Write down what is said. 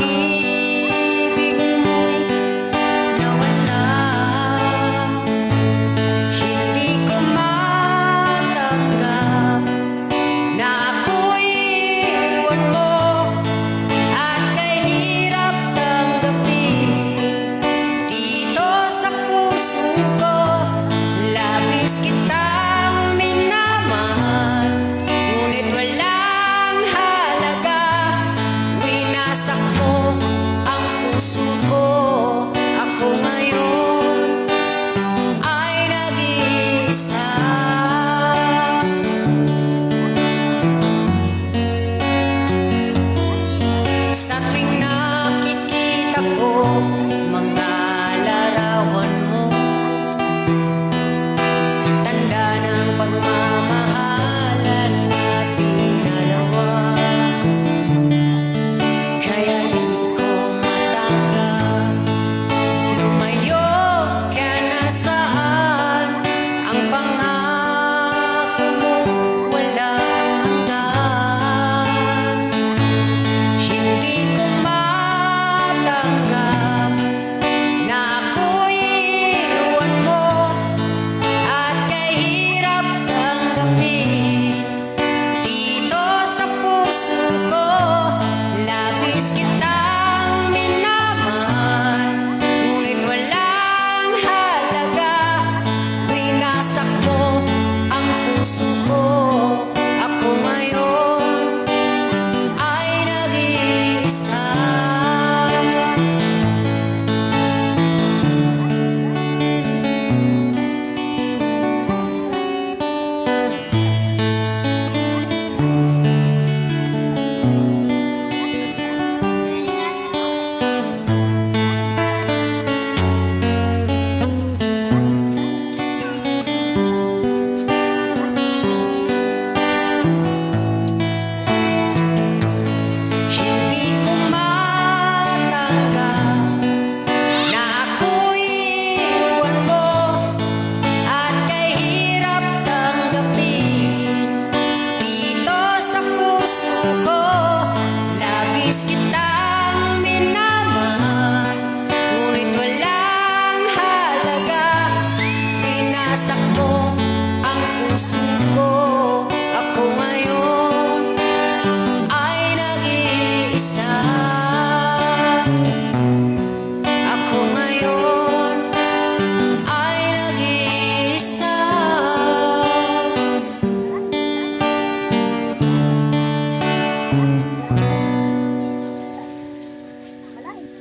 pag-ibig mo'y nawala. Hindi ko matanggap na ako'y iwan mo, at kahirap tanggapin. Dito sa puso ko, labis kitang minamahal, ngunit walang halaga. Winasak mo ang puso ko. Ako ngayon ay nag-iisa. Sa tuwing nakikita ko mga larawan mo, tanda ng pagmamahalan nating dalawa. Kaya di ko matanggap, lumayo ka na saan. Ang pangako mo walang hanggan. Hindi ko matanggap na ako'y iwan mo, at kahirap tanggapin. Dito sa puso ko, labis kitang minamahal, ngunit walang halaga. Winasak mo ang puso ko. Ako ngayon ay nag-iisa. Hindi ko matanggap na ako'y iwan mo, at kahirap tanggapin. Dito sa puso ko, labis kitang minamahal, ngunit walang halaga. Winasak mo